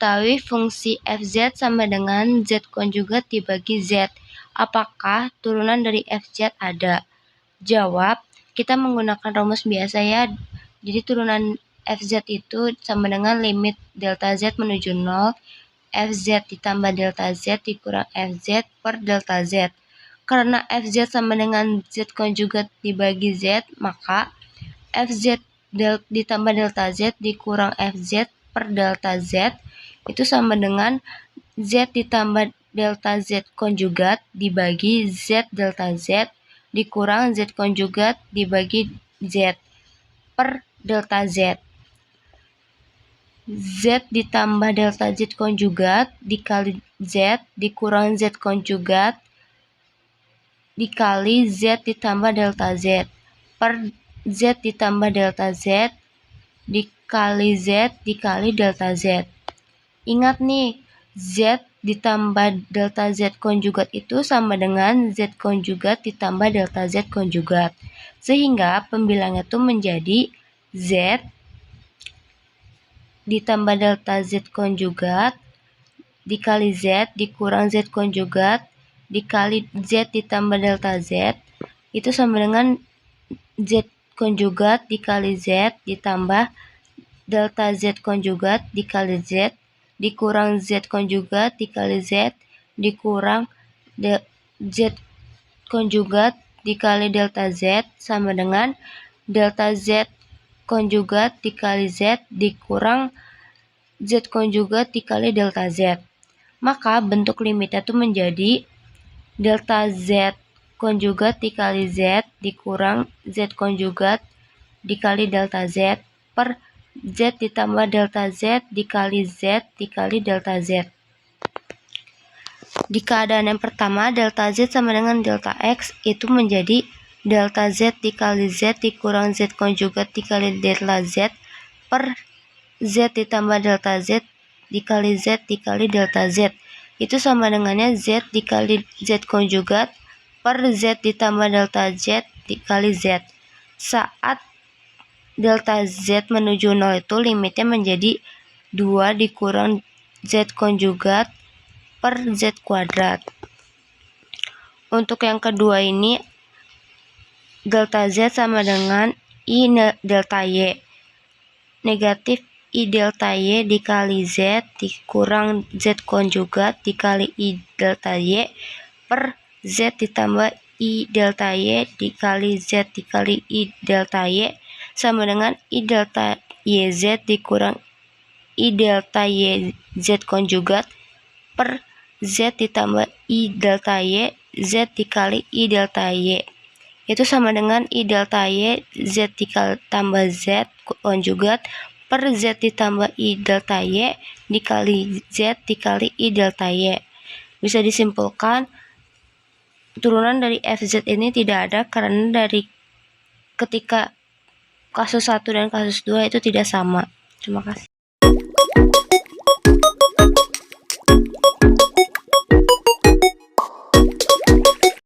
diketahui fungsi Fz sama dengan Z konjugat dibagi Z. Apakah turunan dari Fz ada? Jawab, kita menggunakan rumus biasa ya. Jadi turunan Fz itu sama dengan limit delta Z menuju 0, Fz ditambah delta Z dikurang Fz per delta Z. Karena Fz sama dengan Z konjugat dibagi Z, maka Fz ditambah delta Z dikurang Fz per delta Z itu sama dengan Z ditambah delta Z konjugat dibagi Z delta Z dikurang Z konjugat dibagi Z per delta Z. Z ditambah delta Z konjugat dikali Z dikurang Z konjugat dikali Z ditambah delta Z per Z ditambah delta Z dikali Z dikali delta Z. Ingat nih, Z ditambah delta Z konjugat itu sama dengan Z konjugat ditambah delta Z konjugat. Sehingga pembilangnya itu menjadi Z ditambah delta Z konjugat dikali Z dikurang Z konjugat dikali Z ditambah delta Z itu sama dengan Z konjugat dikali Z ditambah delta Z konjugat dikali Z dikurang Z konjugat dikali Z dikurang Z konjugat dikali delta Z sama dengan delta Z konjugat dikali Z dikurang Z konjugat dikali delta Z. Maka bentuk limitnya itu menjadi delta Z konjugat dikali Z dikurang Z konjugat dikali delta Z per Z ditambah delta Z dikali Z dikali delta Z. Di keadaan yang pertama, delta Z sama dengan delta X itu menjadi delta Z dikali Z dikurang Z konjugat dikali delta Z per Z ditambah delta Z dikali Z dikali delta Z. Itu sama dengannya Z dikali Z konjugat per Z ditambah delta Z dikali Z. Saat delta Z menuju 0 itu limitnya menjadi 2 dikurang Z konjugat per Z kuadrat. Untuk yang kedua ini delta Z sama dengan I delta Y. Negatif I delta Y dikali Z dikurang Z konjugat dikali I delta Y per Z ditambah I delta Y dikali Z dikali I delta Y sama dengan I delta YZ dikurang I delta YZ konjugat per Z ditambah I delta Y Z dikali I delta Y. Itu sama dengan I delta Y Z dikali tambah Z konjugat per Z ditambah I delta Y dikali Z dikali I delta Y. Bisa disimpulkan turunan dari Fz ini tidak ada karena dari ketika kasus 1 dan kasus 2 itu tidak sama. Terima kasih.